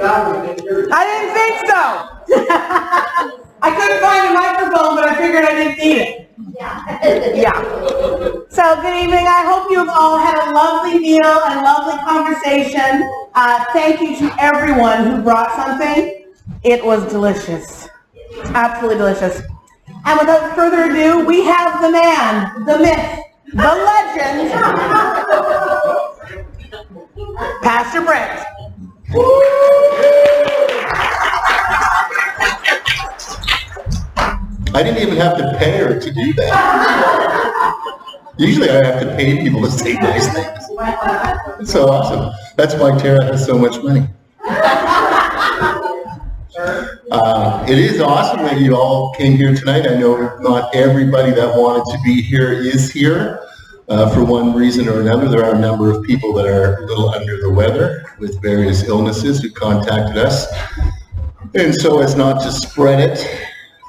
I didn't think so. I couldn't find a microphone, but I figured I didn't need it. Yeah. So good evening. I hope you've all had a lovely meal and lovely conversation. Thank you to everyone who brought something. It was delicious. Absolutely delicious. And without further ado, we have the man, the myth, the legend, Pastor Brent. I didn't even have to pay her to do that. Usually I have to pay people to say nice things. It's so awesome. That's why Tara has so much money. It is awesome that you all came here tonight. I know not everybody that wanted to be here is here. For one reason or another, there are a number of people that are a little under the weather with various illnesses who contacted us. And so as not to spread it,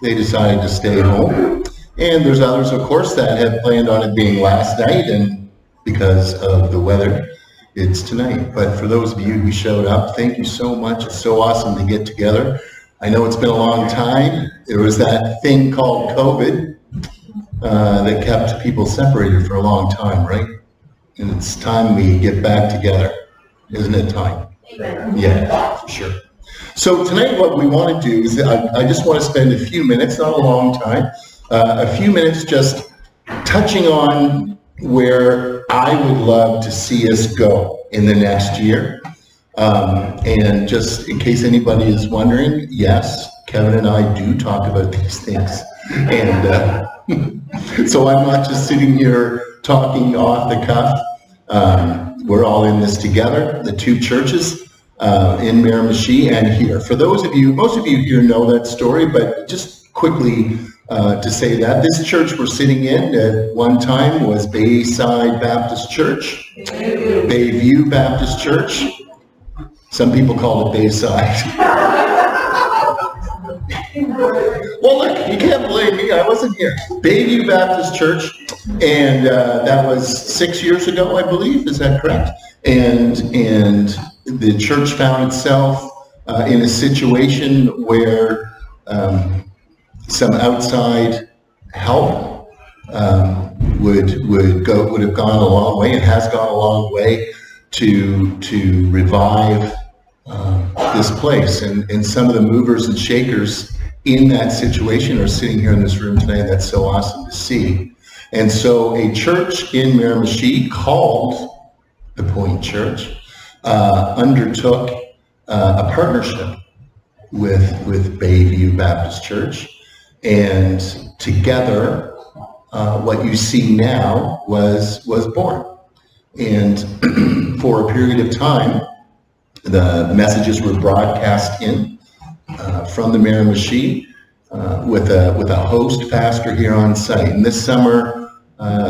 they decided to stay home. And there's others, of course, that had planned on it being last night, and because of the weather, it's tonight. But for those of you who showed up, thank you so much. It's so awesome to get together. I know it's been a long time. There was that thing called COVID that kept people separated for a long time, right? And it's time we get back together. Isn't it time? Amen. Yeah, for sure. So tonight what we want to do is I just want to spend a few minutes, not a long time, a few minutes just touching on where I would love to see us go in the next year. And just in case anybody is wondering, yes, Kevin and I do talk about these things. And so I'm not just sitting here talking off the cuff. We're all in this together, the two churches. In Miramichi and here. For those of you, most of you here know that story, but just quickly to say that this church we're sitting in at one time was Bayside Baptist Church, Bayview Baptist Church. Some people call it Bayside. Well, look, you can't blame me. I wasn't here. Bayview Baptist Church, and that was 6 years ago, I believe. Is that correct? And the church found itself in a situation where some outside help would have gone a long way and has gone a long way to revive this place. And some of the movers and shakers in that situation are sitting here in this room tonight. That's so awesome to see. And so a church in Miramichi called the Point Church undertook a partnership with Bayview Baptist Church, and together what you see now was born. And for a period of time, the messages were broadcast in from the Miramichi with a host pastor here on site. And this summer,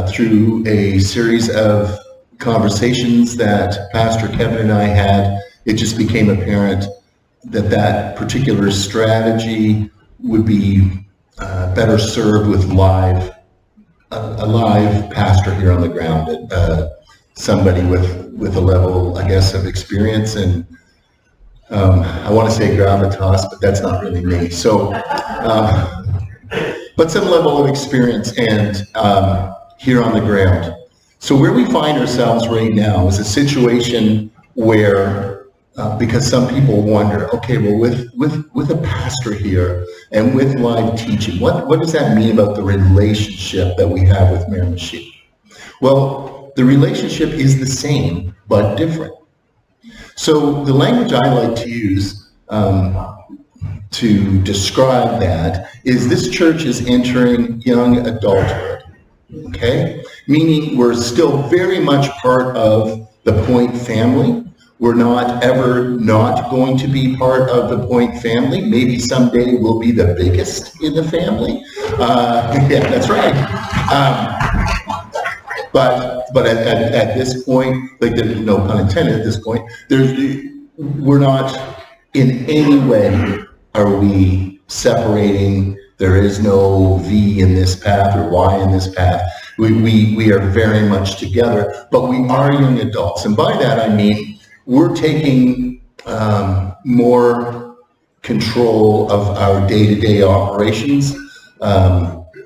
through a series of conversations that Pastor Kevin and I had, it just became apparent that that particular strategy would be better served with a live pastor here on the ground, somebody with a level, I guess, of experience and I want to say gravitas, but that's not really me. So, but some level of experience and here on the ground. So where we find ourselves right now is a situation where, because some people wonder, okay, well, with a pastor here and with live teaching, what does that mean about the relationship that we have with Miramichi? Well, the relationship is the same, but different. So the language I like to use to describe that is this church is entering young adulthood, okay? Meaning we're still very much part of the Point family. We're not ever not going to be part of the Point family. Maybe someday we'll be the biggest in the family. Yeah, that's right. But at this point, like there's no pun intended at this point, we're not in any way are we separating. There is no V in this path or Y in this path. We are very much together, but we are young adults. And by that I mean we're taking more control of our day-to-day operations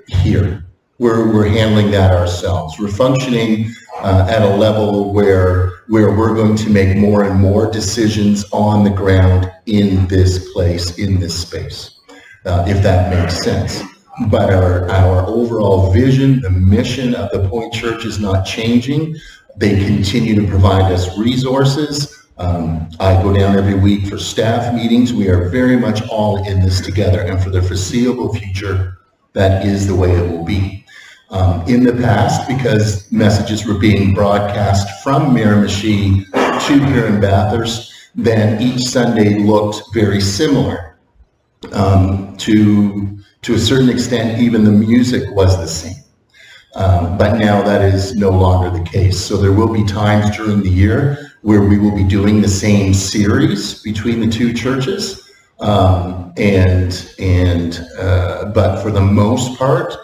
here. We're handling that ourselves. We're functioning at a level where we're going to make more and more decisions on the ground in this place, in this space, if that makes sense. But our overall vision, the mission of the Point Church is not changing. They continue to provide us resources. I go down every week for staff meetings. We are very much all in this together, and for the foreseeable future, that is the way it will be. In the past, because messages were being broadcast from Miramichi to here in Bathurst, then each Sunday looked very similar. To a certain extent, even the music was the same. But now that is no longer the case. So there will be times during the year where we will be doing the same series between the two churches. But for the most part,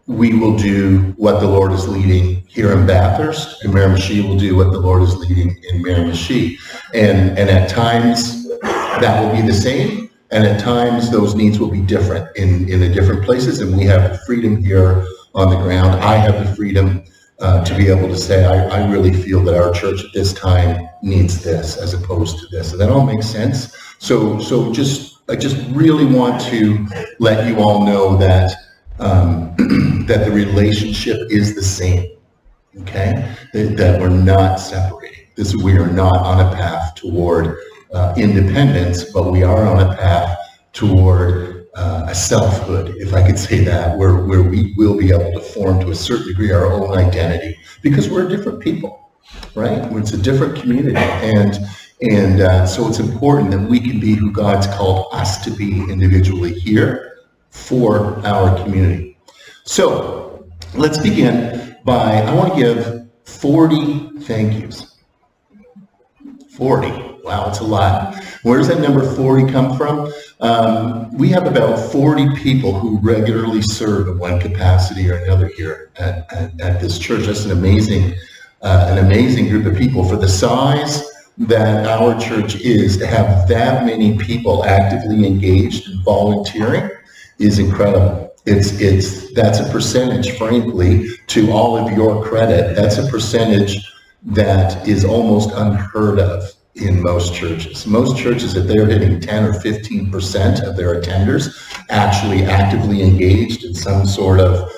we will do what the Lord is leading here in Bathurst, and Miramichi will do what the Lord is leading in Miramichi. And at times that will be the same, and at times those needs will be different in the different places, and we have the freedom here on the ground. I have the freedom to be able to say, I really feel that our church at this time needs this as opposed to this. And that all makes sense. So I just really want to let you all know that that the relationship is the same, okay? That we're not separating. We are not on a path toward independence, but we are on a path toward a selfhood, if I could say that, where we will be able to form to a certain degree our own identity, because we're different people, right? It's a different community, and so it's important that we can be who God's called us to be individually here for our community. So let's begin by, I want to give 40 thank yous. 40, wow, it's a lot. Where does that number 40 come from? We have about 40 people who regularly serve in one capacity or another here at this church. That's an amazing group of people. For the size that our church is, to have that many people actively engaged and volunteering is incredible. That's a percentage, frankly, to all of your credit. That's a percentage that is almost unheard of in most churches. Most churches, if they're hitting 10 or 15% of their attenders actually actively engaged in some sort of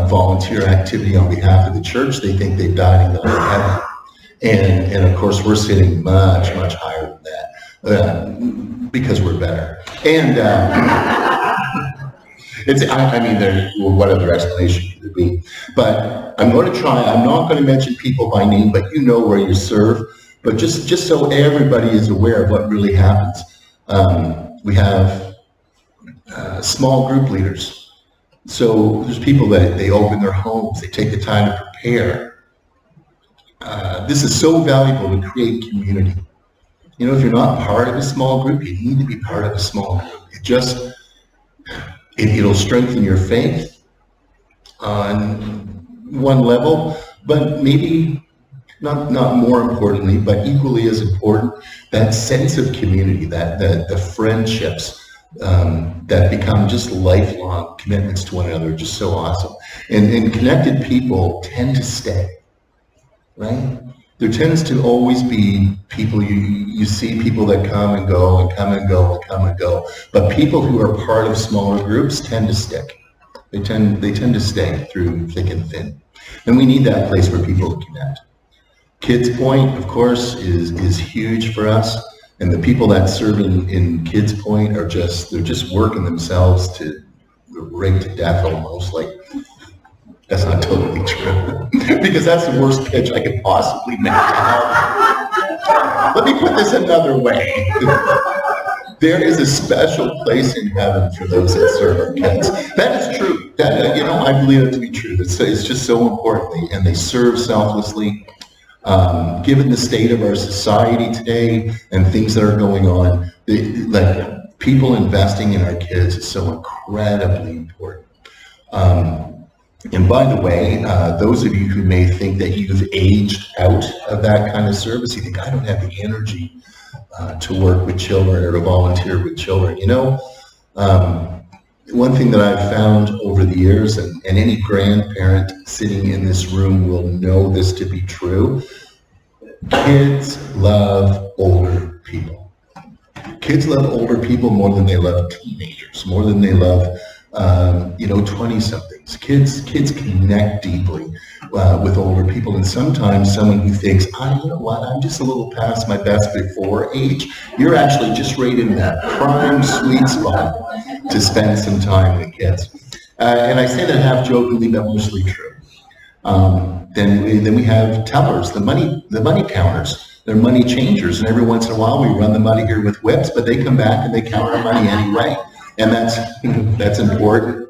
volunteer activity on behalf of the church, they think they've died and gone to heaven. And of course, we're sitting much, much higher than that because we're better. And what other explanation could there be? But I'm not going to mention people by name, but you know where you serve. But just so everybody is aware of what really happens, we have small group leaders. So there's people that they open their homes, they take the time to prepare. This is so valuable to create community. You know, if you're not part of a small group, you need to be part of a small group. It'll strengthen your faith on one level, but maybe not more importantly, but equally as important, that sense of community, that the friendships that become just lifelong commitments to one another, just so awesome. And connected people tend to stay, right? There tends to always be people, you see people that come and go and come and go and come and go, but people who are part of smaller groups tend to stick. They tend to stay through thick and thin. And we need that place where people connect. Kids Point, of course, is huge for us, and the people that serve in Kids Point they're just working themselves to rig to death almost. Like, that's not totally true, because that's the worst pitch I could possibly make. Let me put this another way. There is a special place in heaven for those that serve our kids. That is true. I believe it to be true. It's just so important, and they serve selflessly. Given the state of our society today and things that are going on, like people investing in our kids is so incredibly important. And by the way, those of you who may think that you've aged out of that kind of service, you think, I don't have the energy to work with children or to volunteer with children. You know, one thing that I've found over the years, and any grandparent sitting in this room will know this to be true, kids love older people. Kids love older people more than they love teenagers, more than they love 20-somethings. Kids connect deeply with older people, and sometimes someone who thinks, you know what, I'm just a little past my best before age, you're actually just right in that prime sweet spot to spend some time with kids. And I say that half jokingly, but mostly true. Then we have tellers, the money counters. They're money changers, and every once in a while we run them out of here with whips, but they come back and they count our money anyway, and that's important.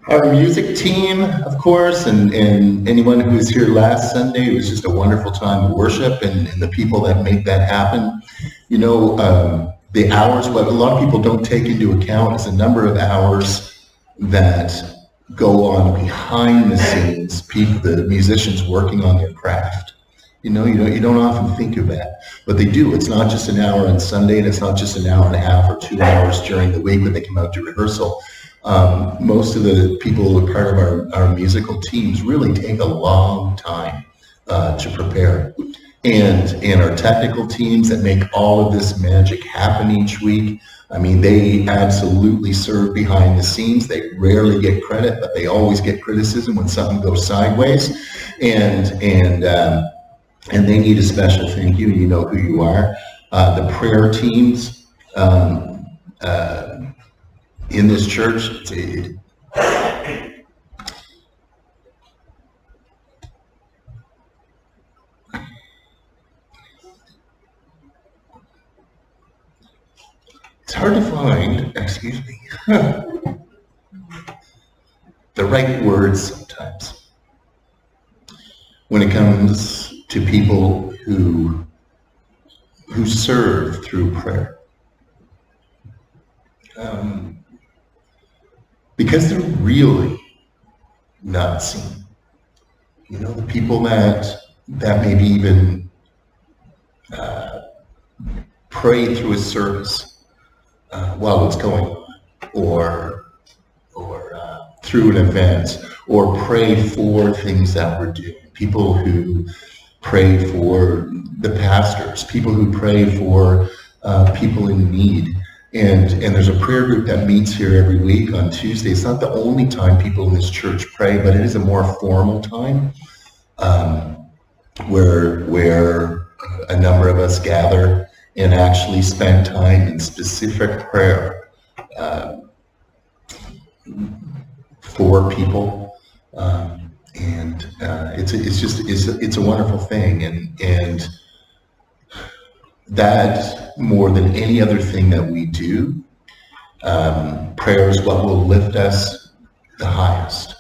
Our music team, of course, and anyone who was here last Sunday, it was just a wonderful time of worship, and the people that make that happen. You know, the hours, what a lot of people don't take into account is the number of hours that go on behind the scenes, the musicians working on their craft. You know, you don't often think of that, but they do. It's not just an hour on Sunday, and it's not just an hour and a half or 2 hours during the week when they come out to rehearsal. Most of the people who are part of our musical teams really take a long time to prepare. And our technical teams that make all of this magic happen each week, I mean, they absolutely serve behind the scenes. They rarely get credit, but they always get criticism when something goes sideways. And they need a special thank you. You know who you are. The prayer teams in this church. It's hard to find, excuse me, the right words sometimes when it comes to people who serve through prayer. Because they're really not seen. You know, the people that maybe even pray through a service while it's going on, or through an event, or pray for things that we're doing. People who pray for the pastors, people who pray for people in need. And there's a prayer group that meets here every week on Tuesday. It's not the only time people in this church pray, but it is a more formal time where a number of us gather and actually spend time in specific prayer for people, and it's a wonderful thing, and that more than any other thing that we do, prayer is what will lift us the highest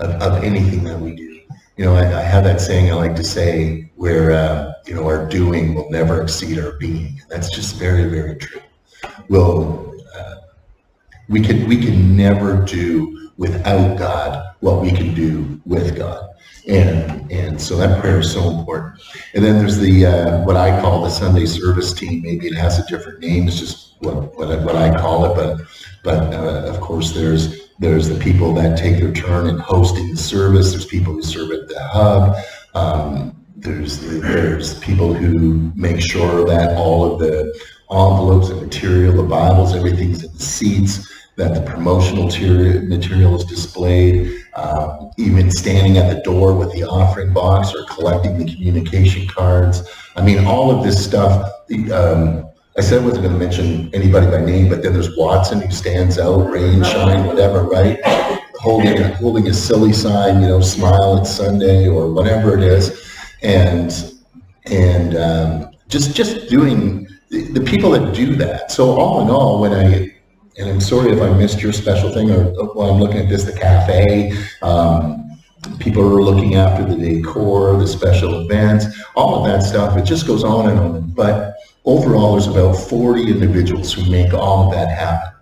of anything that we do. You know, I have that saying I like to say where our doing will never exceed our being. That's just very, very true. We can never do without God what we can do with God, and so that prayer is so important. And then there's the what I call the Sunday service team. Maybe it has a different name. It's just what I call it. But of course there's the people that take their turn in hosting the service. There's people who serve at the hub. There's people who make sure that all of the envelopes and material, the Bibles, everything's in the seats, that the promotional material is displayed, even standing at the door with the offering box or collecting the communication cards. I mean, all of this stuff. I said I wasn't going to mention anybody by name, but then there's Watson who stands out, rain, shine, whatever, right? Holding a silly sign, smile, it's Sunday, or whatever it is. And just doing the people that do that. So all in all, and I'm sorry if I missed your special thing, or while I'm looking at this, the cafe, people are looking after the decor, the special events, all of that stuff. It just goes on and on. But overall, there's about 40 individuals who make all of that happen.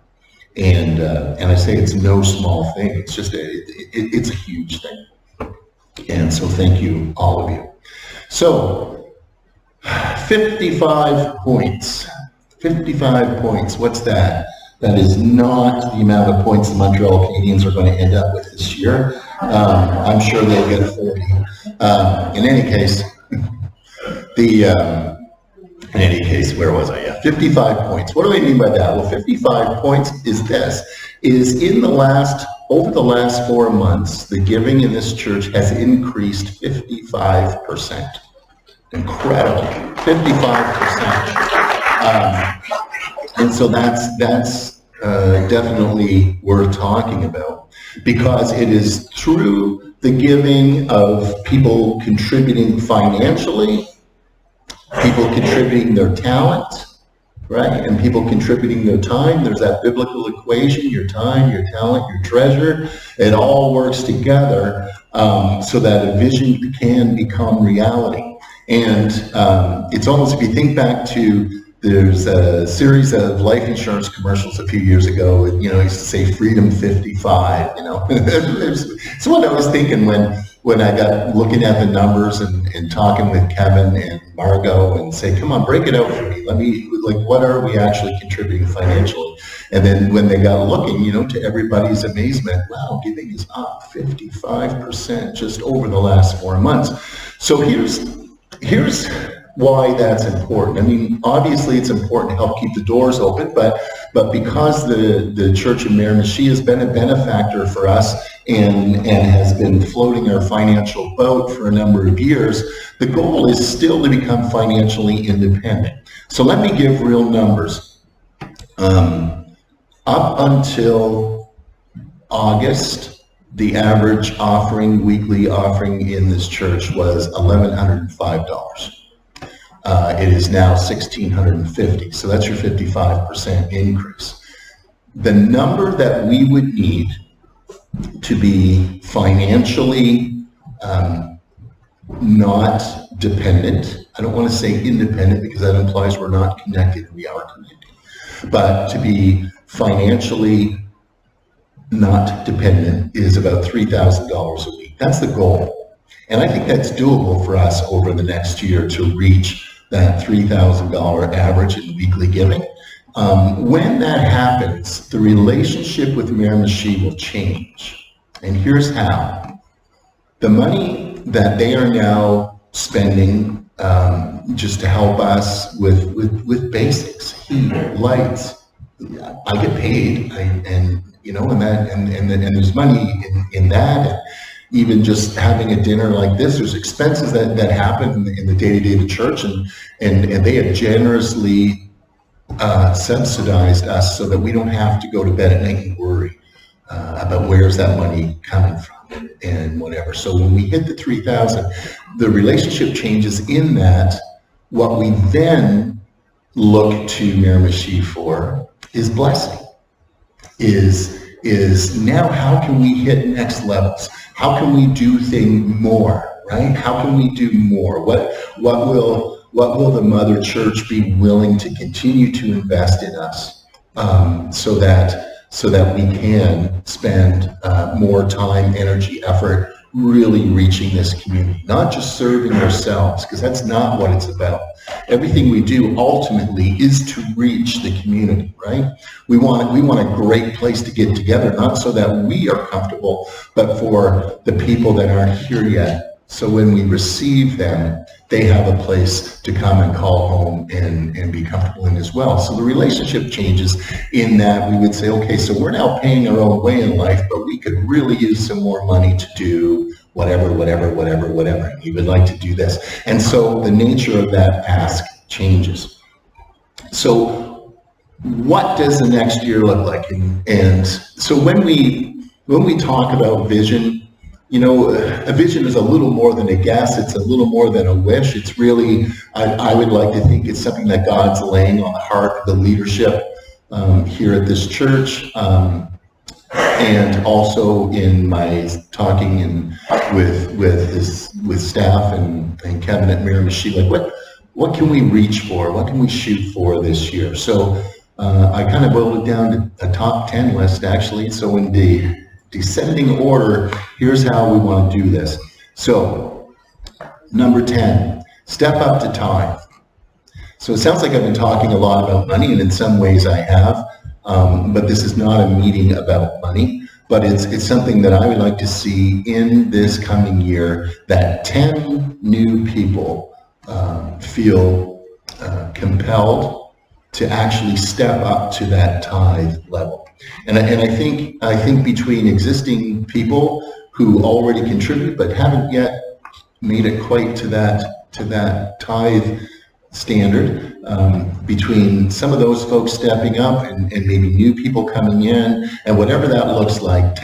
And I say it's no small thing. It's just it's a huge thing. And so thank you, all of you. So 55 points. 55 points. What's that? That is not the amount of points the Montreal Canadiens are going to end up with this year. I'm sure they'll get 30. In any case, where was I? Yeah, 55 points. What do I mean by that? Well, 55 points is this, over the last 4 months, the giving in this church has increased 55%. Incredible, 55%. And so that's definitely worth talking about, because it is through the giving of people contributing financially, people contributing their talent, right? And people contributing their time. There's that biblical equation, your time, your talent, your treasure. It all works together so that a vision can become reality. And it's almost, if you think back to, there's a series of life insurance commercials a few years ago, it used to say Freedom 55, So what I was thinking when I got looking at the numbers and talking with Kevin and Margot and say, come on, break it out for me. What are we actually contributing financially? And then when they got looking, to everybody's amazement, wow, giving is up 55% just over the last 4 months. So here's why that's important. I mean, obviously it's important to help keep the doors open, but because the Church of Miramichi has been a benefactor for us and has been floating our financial boat for a number of years, the goal is still to become financially independent. So let me give real numbers. Up until August, the average weekly offering in this church was $1,105. It is now $1,650, so that's your 55% increase. The number that we would need to be financially not dependent, I don't want to say independent because that implies we're not connected, we are connected, but to be financially not dependent is about $3,000 a week. That's the goal. And I think that's doable for us over the next year to reach that $3,000 average in weekly giving. When that happens, the relationship with Miramichi will change. And here's how. The money that they are now spending just to help us with basics, heat, lights, I get paid, and there's money in that. And even just having a dinner like this, there's expenses that happen in the day-to-day of the church, and they have generously subsidized us so that we don't have to go to bed at night and worry about where's that money coming from and whatever. So when we hit the 3,000, the relationship changes in that what we then look to Miramichi for is blessing, is now how can we hit next levels? How can we do things more, right? How can we do more? What will the Mother Church be willing to continue to invest in us so that we can spend more time, energy, effort really reaching this community, not just serving ourselves, because that's not what it's about. Everything we do ultimately is to reach the community, right? We want a great place to get together, not so that we are comfortable, but for the people that aren't here yet. So when we receive them, they have a place to come and call home and be comfortable in as well. So the relationship changes in that we would say, okay, so we're now paying our own way in life, but we could really use some more money to do whatever. We would like to do this. And so the nature of that ask changes. So what does the next year look like? And so when we talk about vision, a vision is a little more than a guess. It's a little more than a wish. It's really, I would like to think it's something that God's laying on the heart of the leadership here at this church. And also in my talking with staff and Kevin at Miramichi, what can we reach for? What can we shoot for this year? So I kind of boiled it down to a top 10 list, actually. So in the descending order, here's how we want to do this. So number 10, step up to tithe. So it sounds like I've been talking a lot about money, and in some ways I have, but this is not a meeting about money, but it's something that I would like to see in this coming year, that 10 new people feel compelled to actually step up to that tithe level. And I think between existing people who already contribute but haven't yet made it quite to that tithe standard, between some of those folks stepping up and maybe new people coming in, and whatever that looks like,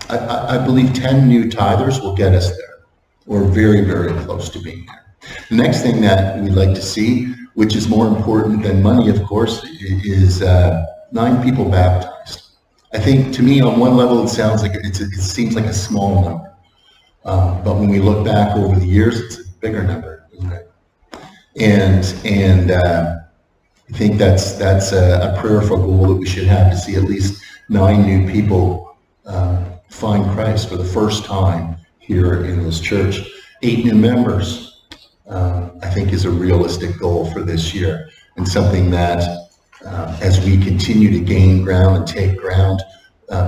I believe 10 new tithers will get us there. We're very, very close to being there. The next thing that we'd like to see, which is more important than money, of course, is 9 people baptized. I think, to me, on one level, it seems like a small number. But when we look back over the years, it's a bigger number, isn't it? And I think that's a prayerful goal that we should have, to see at least 9 new people find Christ for the first time here in this church. 8 new members, I think, is a realistic goal for this year, and something that as we continue to gain ground and take ground,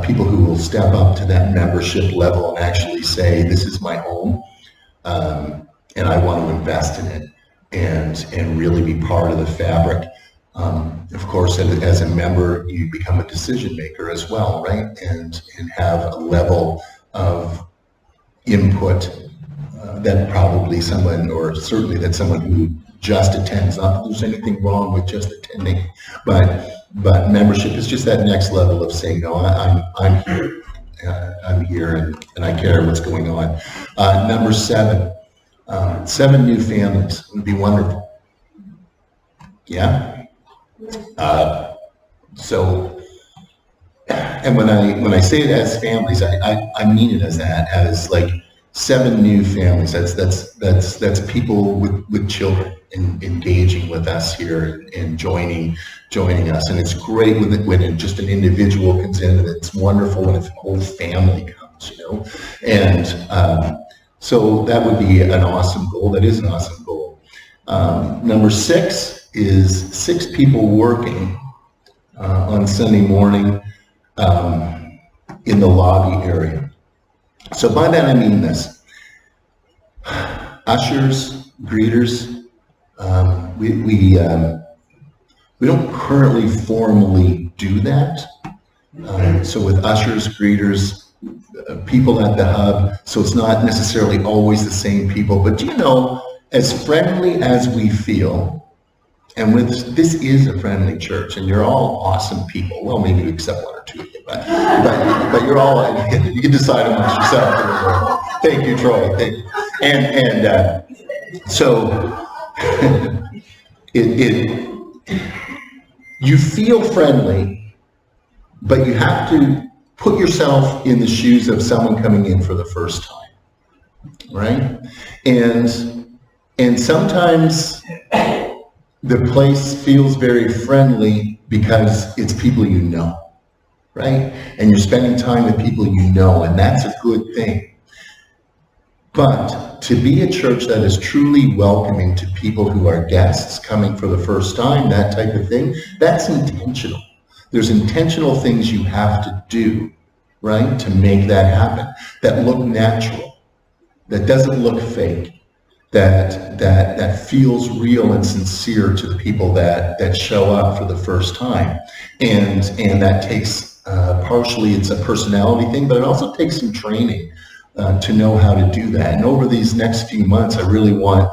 people who will step up to that membership level and actually say, this is my home, and I want to invest in it and really be part of the fabric. Of course, as a member, you become a decision maker as well, right? And have a level of input that probably someone, or certainly that someone who just attends, not that there's anything wrong with just attending, but membership is just that next level of saying, no, I'm here. I'm here and I care what's going on. Number 7, 7 new families would be wonderful. Yeah? So, and when I say it as families, I mean it as that, as like 7 new families. That's people with children engaging with us here and joining us. And it's great when just an individual comes in, and it's wonderful when a whole family comes, And so that would be an awesome goal. That is an awesome goal. Number 6 is 6 people working on Sunday morning in the lobby area. So by that I mean this: ushers, greeters. We don't currently formally do that. So with ushers, greeters, people at the hub, so it's not necessarily always the same people. But do you know, as friendly as we feel, and this is a friendly church, and you're all awesome people. Well, maybe except 1 or 2 of you, but you're all, you can decide amongst yourself. Thank you, Troy. Thank you. And so you feel friendly, but you have to put yourself in the shoes of someone coming in for the first time, right? And sometimes the place feels very friendly because it's people you know, right? And you're spending time with people you know, and that's a good thing. But to be a church that is truly welcoming to people who are guests coming for the first time, that type of thing, that's intentional. There's intentional things you have to do, right, to make that happen, that look natural, that doesn't look fake, that feels real and sincere to the people that show up for the first time. And that takes, partially it's a personality thing, but it also takes some training to know how to do that. And over these next few months, I really want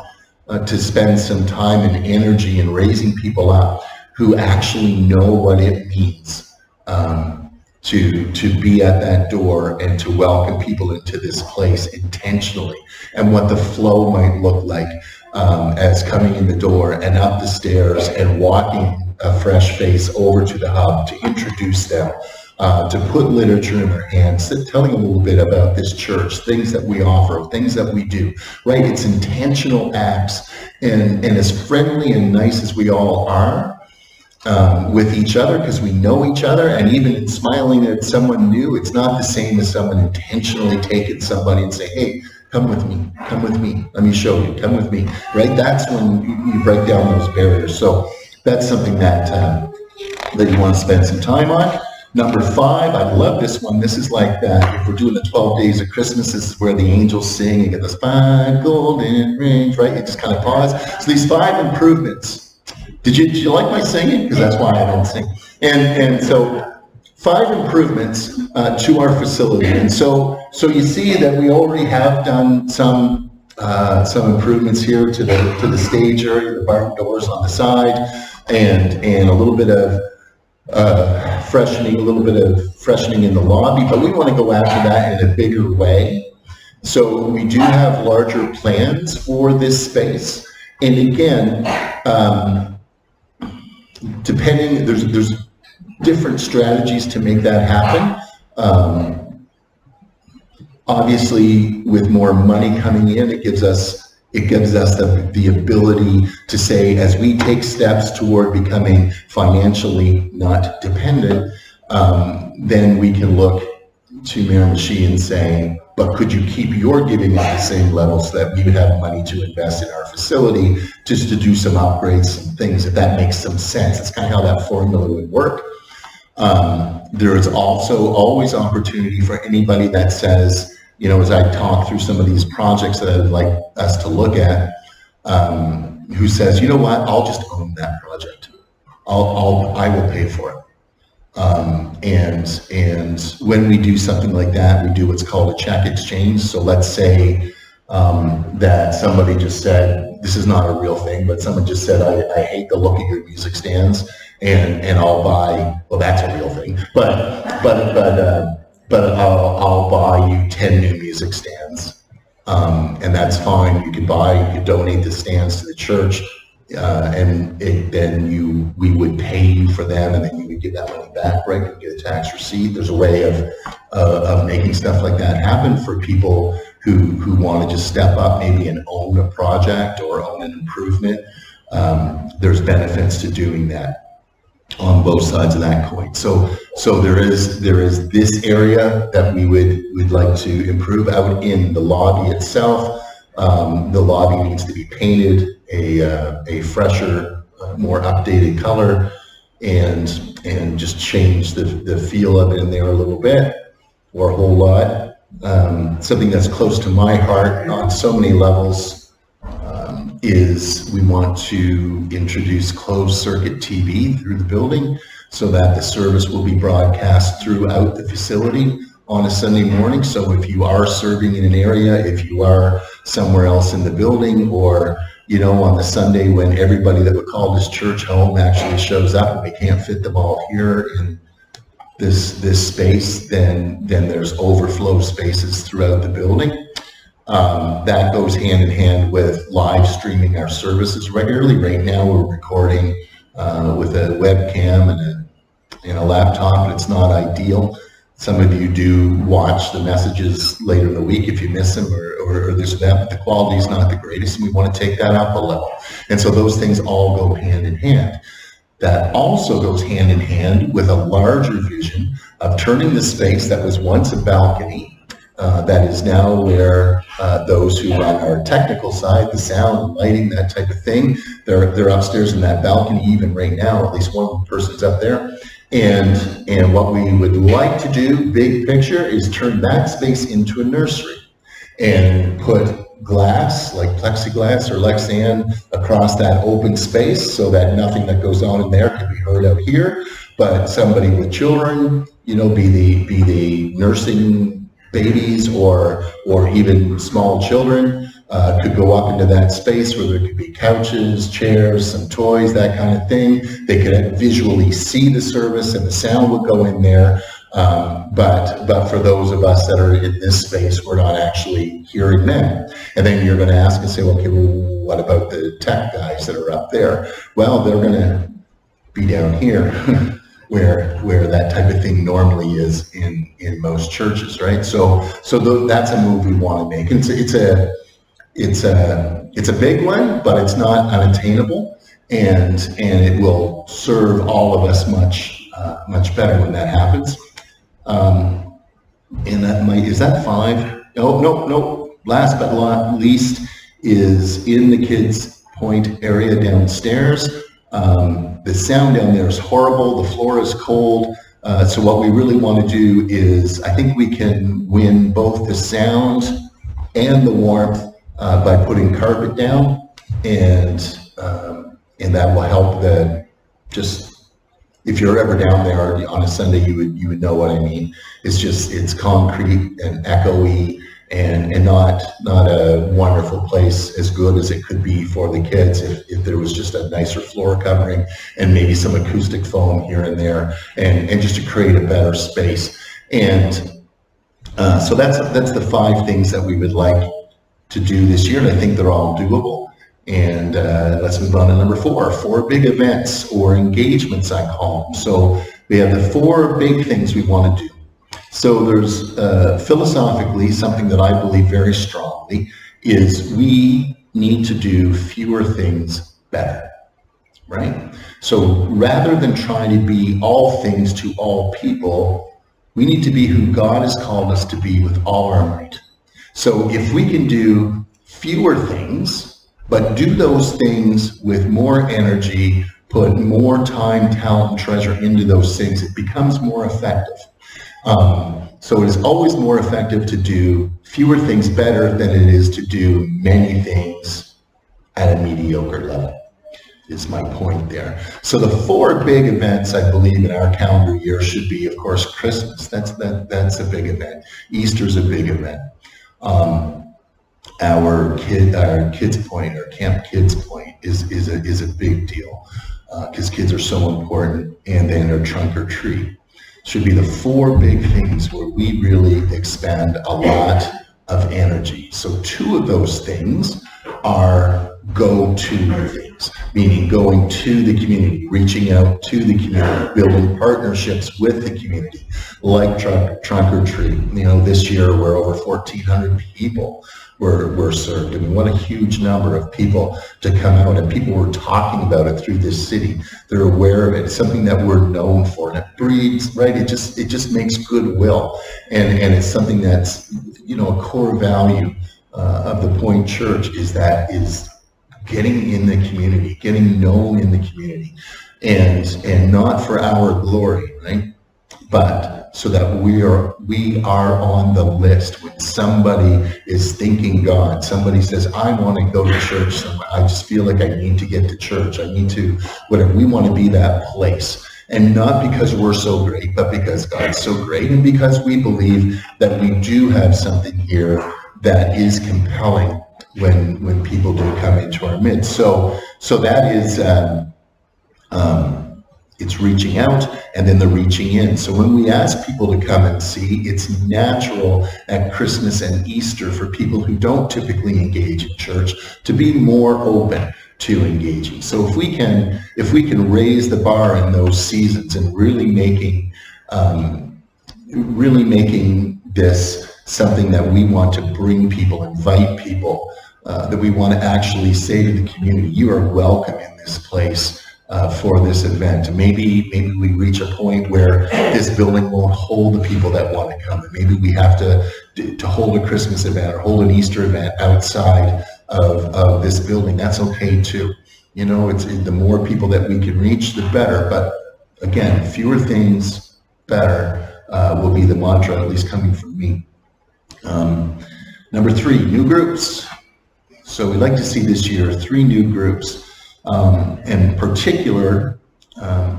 to spend some time and energy in raising people up who actually know what it means to be at that door and to welcome people into this place intentionally, and what the flow might look like as coming in the door and up the stairs and walking a fresh face over to the hub to introduce them, to put literature in their hands, telling them a little bit about this church, things that we offer, things that we do, right? It's intentional acts, and as friendly and nice as we all are with each other, because we know each other, and even in smiling at someone new, it's not the same as someone intentionally taking somebody and say, hey, come with me, let me show you, come with me, right? That's when you break down those barriers. So that's something that you want to spend some time on. Number 5, I love this one. This is like if we're doing the 12 days of Christmas, this is where the angels sing. You get those 5 golden rings, right? You just kind of pause. So these 5 improvements. Did you like my singing? Because that's why I don't sing. And so 5 improvements to our facility. And so you see that we already have done some improvements here to the stage area, the barn doors on the side, and a little bit of freshening in the lobby, but we want to go after that in a bigger way. So we do have larger plans for this space. And again, depending, there's different strategies to make that happen. Obviously, with more money coming in, it gives us the ability to say, as we take steps toward becoming financially not dependent, then we can look to Miramichi and say, but could you keep your giving at the same level so that we would have money to invest in our facility just to do some upgrades, some things, if that makes some sense. That's kind of how that formula would work. There is also always opportunity for anybody that says, as I talk through some of these projects that I'd like us to look at, who says, you know what, I'll just own that project. I will pay for it. And when we do something like that, we do what's called a check exchange. So let's say that somebody just said, this is not a real thing, but someone just said, I hate the look of your music stands, and I'll buy, well, that's a real thing, but I'll buy you 10 new music stands, and that's fine. You could donate the stands to the church, and then we would pay you for them, and then you would get that money back, right? You get a tax receipt. There's a way of making stuff like that happen for people who want to just step up, maybe and own a project or own an improvement. There's benefits to doing that on both sides of that coin. So there is this area that we would like to improve out in the lobby itself. The lobby needs to be painted a fresher, more updated color, and just change the feel of it in there a little bit, or a whole lot. Something that's close to my heart on so many levels is we want to introduce closed circuit TV through the building so that the service will be broadcast throughout the facility on a Sunday morning. So if you are serving in an area, if you are somewhere else in the building, or on the Sunday when everybody that would call this church home actually shows up and we can't fit them all here in this space, then there's overflow spaces throughout the building. That goes hand in hand with live streaming our services regularly. Right now we're recording with a webcam and a laptop, and it's not ideal. Some of you do watch the messages later in the week if you miss them or this or that, but the quality is not the greatest, and we want to take that up a level. And so those things all go hand in hand. That also goes hand in hand with a larger vision of turning the space that was once a balcony, that is now where those who run our technical side, the sound, lighting, that type of thing, they're upstairs in that balcony even right now. At least one person's up there. And what we would like to do, big picture, is turn that space into a nursery and put glass, like plexiglass or Lexan, across that open space so that nothing that goes on in there can be heard out here. But somebody with children, be the nursing babies or even small children, could go up into that space where there could be couches, chairs, some toys, that kind of thing. They could visually see the service and the sound would go in there. But for those of us that are in this space, we're not actually hearing them. And then you're going to ask and say, okay, well, what about the tech guys that are up there? Well, they're going to be down here where that type of thing normally is in most churches, right? So that's a move we want to make. And it's a big one, but it's not unattainable, and it will serve all of us much better when that happens. And that is that 5? Oh, no. last but not least is in the kids' point area downstairs. The sound down there is horrible. The floor is cold. So what we really want to do is, I think we can win both the sound and the warmth by putting carpet down, and that will help the, just, if you're ever down there on a Sunday, you would know what I mean. It's concrete and echoey, and not a wonderful place, as good as it could be for the kids if there was just a nicer floor covering and maybe some acoustic foam here and there, and just to create a better space. And so that's the 5 things that we would like to do this year, and I think they're all doable. And let's move on to number 4 big events or engagements, I call them. So we have the 4 big things we want to do. So there's philosophically something that I believe very strongly is we need to do fewer things better, right? So rather than trying to be all things to all people, we need to be who God has called us to be with all our might. So if we can do fewer things, but do those things with more energy, put more time, talent, and treasure into those things, it becomes more effective. So it is always more effective to do fewer things better than it is to do many things at a mediocre level, is my point there. So the 4 big events I believe in our calendar year should be, of course, Christmas. That's a big event. Easter's a big event. Our Kids Point, or Camp Kids Point, is a big deal because kids are so important, and then our trunk or treat should be the 4 big things where we really expend a lot of energy. So 2 of those things are go-to things, meaning going to the community, reaching out to the community, building partnerships with the community, like trunk or treat. You know, this year we're over 1,400 people were served. I mean, what a huge number of people to come out, and people were talking about it through this city. They're aware of it. It's something that we're known for, and it breeds, right? It just makes goodwill, and it's something that's, you know, a core value of the Point Church is getting in the community, getting known in the community, and not for our glory, right? But so that we are on the list when somebody is thinking God. Somebody says, I want to go to church somewhere. I just feel like I need to get to church. I need to, whatever. We want to be that place. And not because we're so great, but because God's so great, and because we believe that we do have something here that is compelling when people do come into our midst. So that is it's reaching out, and then the reaching in. So when we ask people to come and see, it's natural at Christmas and Easter for people who don't typically engage in church to be more open to engaging. So if we can raise the bar in those seasons and really making this something that we want to bring people, invite people, that we want to actually say to the community, you are welcome in this place for this event. Maybe we reach a point where this building won't hold the people that want to come, and maybe we have to hold a Christmas event or hold an Easter event outside of this building. That's okay too. You know, the more people that we can reach, the better. But again, fewer things better will be the mantra, at least coming from me. Number 3, new groups. So we'd like to see this year 3 new groups. In particular,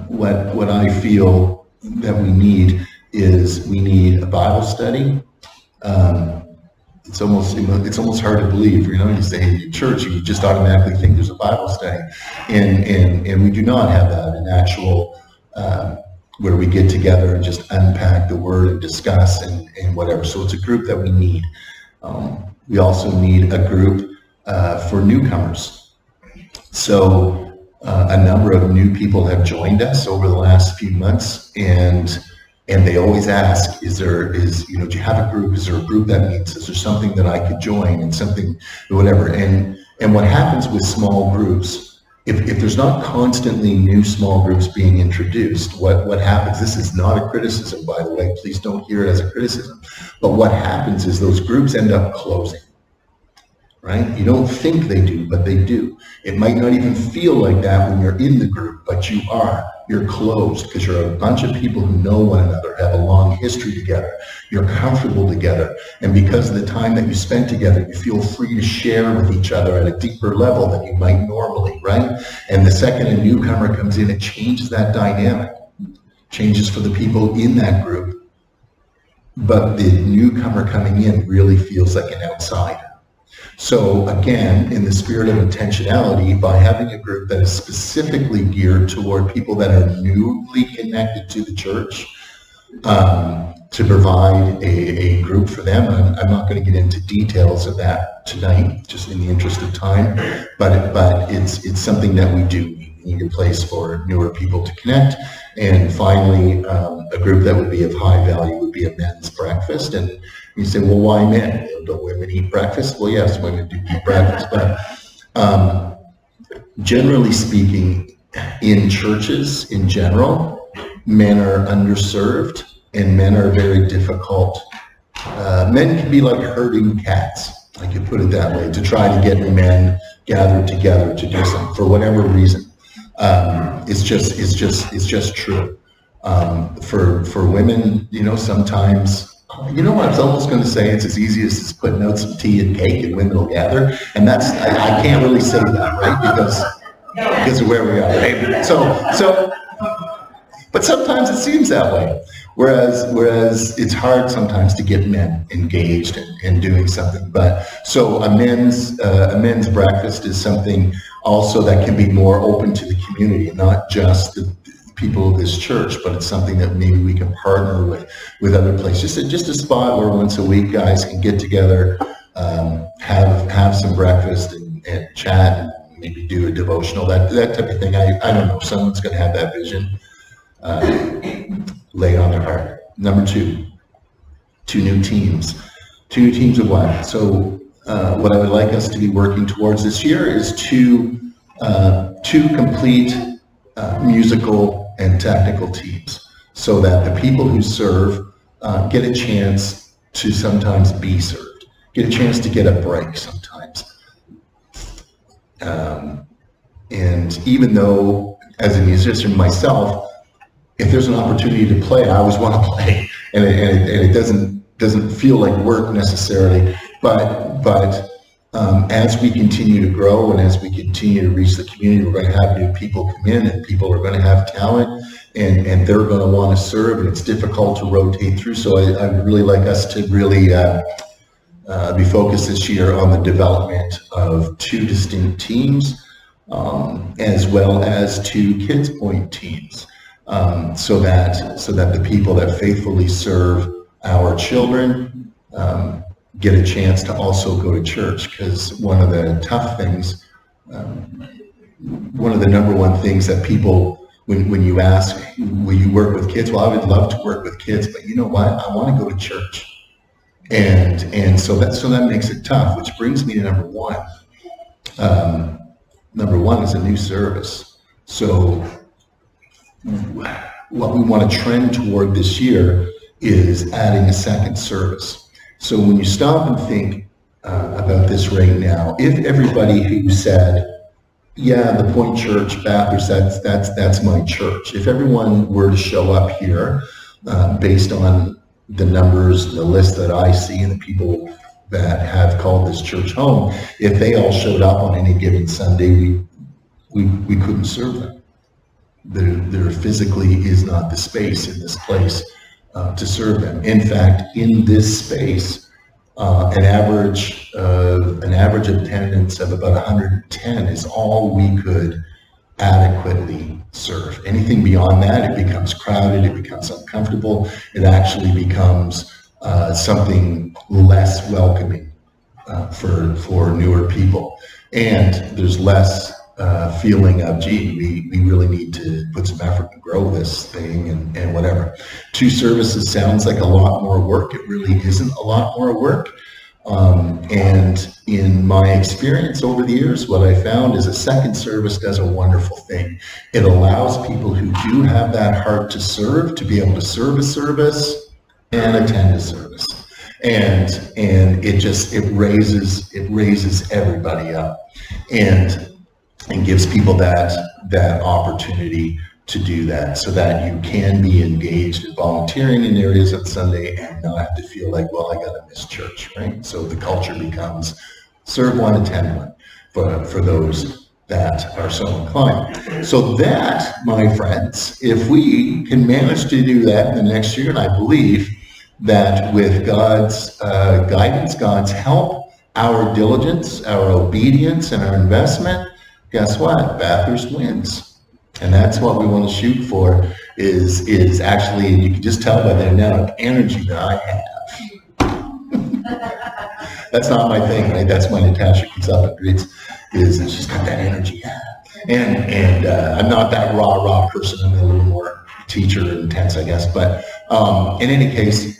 what I feel that we need is we need a Bible study. It's almost hard to believe, you know, you say in your church, you just automatically think there's a Bible study, and we do not have that, an actual where we get together and just unpack the Word and discuss and whatever. So it's a group that we need. We also need a group for newcomers. So a number of new people have joined us over the last few months, and they always ask, do you have a group? Is there a group that meets? Is there something that I could join, and something, whatever? And what happens with small groups, if there's not constantly new small groups being introduced, what happens, this is not a criticism, by the way, please don't hear it as a criticism, but what happens is those groups end up closing. right? You don't think they do, but they do. It might not even feel like that when you're in the group, but you are. You're closed because you're a bunch of people who know one another, have a long history together. You're comfortable together. And because of the time that you spent together, you feel free to share with each other at a deeper level than you might normally, right? And the second a newcomer comes in, it changes that dynamic. Changes for the people in that group. But the newcomer coming in really feels like an outsider. So again, in the spirit of intentionality, by having a group that is specifically geared toward people that are newly connected to the church, to provide a group for them. I'm not going to get into details of that tonight, just in the interest of time, but it's something that we do. We need a place for newer people to connect. And finally, a group that would be of high value would be a men's breakfast. And you say, well, why men? Don't women eat breakfast? Well, yes, women do eat breakfast, but generally speaking, in churches in general, men are underserved and men are very difficult. Men can be like herding cats, I could put it that way, to try to get men gathered together to do something for whatever reason. It's just true. For women, sometimes, what I was almost going to say, it's as easy as just putting out some tea and cake and women will gather. And that's, I can't really say that, right? Because of where we are, right? So, but sometimes it seems that way. Whereas it's hard sometimes to get men engaged in doing something. But so a men's breakfast is something also that can be more open to the community, not just the people of this church, but it's something that maybe we can partner with other places. Just a spot where once a week guys can get together, have some breakfast and chat and maybe do a devotional, that type of thing. I don't know, someone's going to have that vision laid on their heart. Number two new teams. 2 new teams of what? So what I would like us to be working towards this year is two complete musical and technical teams, so that the people who serve get a chance to sometimes be served, get a chance to get a break sometimes. And even though, as a musician myself, if there's an opportunity to play, I always want to play, and it doesn't feel like work necessarily, but as we continue to grow and as we continue to reach the community, we're going to have new people come in, and people are going to have talent, and they're going to want to serve, and it's difficult to rotate through. So I would really like us to really be focused this year on the development of 2 distinct teams, as well as 2 Kids Point teams, so that the people that faithfully serve our children get a chance to also go to church. Because one of the tough things, one of the number one things that people, when you ask, will you work with kids? Well, I would love to work with kids, but you know what? I want to go to church. And so that makes it tough, which brings me to number one. Number one is a new service. So what we want to trend toward this year is adding a second service. So when you stop and think about this right now, if everybody who said, yeah, the Point Church Bathurst, that's my church, if everyone were to show up here based on the numbers, the list that I see, and the people that have called this church home, if they all showed up on any given Sunday, we couldn't serve them. There physically is not the space in this place to serve them. In fact, in this space, an average attendance of about 110 is all we could adequately serve. Anything beyond that, it becomes crowded, it becomes uncomfortable, it actually becomes something less welcoming for newer people. And there's less feeling of, gee, we really need to put some effort to grow this thing and whatever. 2 services sounds like a lot more work. It really isn't a lot more work. And in my experience over the years, what I found is a second service does a wonderful thing. It allows people who do have that heart to serve to be able to serve a service and attend a service. and it raises everybody up, and gives people that opportunity to do that, so that you can be engaged in volunteering in areas on Sunday and not have to feel like, well, I got to miss church, right? So the culture becomes serve one, attend one for those that are so inclined. So that, my friends, if we can manage to do that in the next year, and I believe that with God's guidance, God's help, our diligence, our obedience, and our investment, guess what? Bathurst wins. And that's what we want to shoot for, is actually, and you can just tell by the amount of energy that I have. That's not my thing, right? That's when Natasha comes up and greets, and she's got that energy. And I'm not that rah person. I'm a little more teacher intense, I guess. But in any case,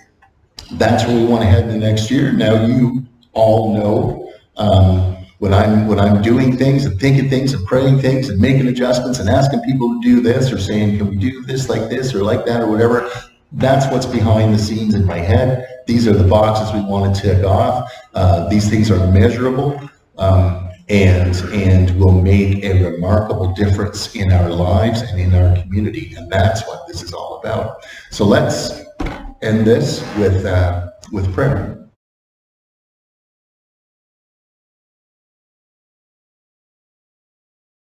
that's where we want to head in the next year. Now, you all know when I'm doing things and thinking things and praying things and making adjustments and asking people to do this or saying, can we do this or like that or whatever, that's what's behind the scenes in my head. These are the boxes we want to tick off. These things are measurable and will make a remarkable difference in our lives and in our community. And that's what this is all about. So let's end this with prayer.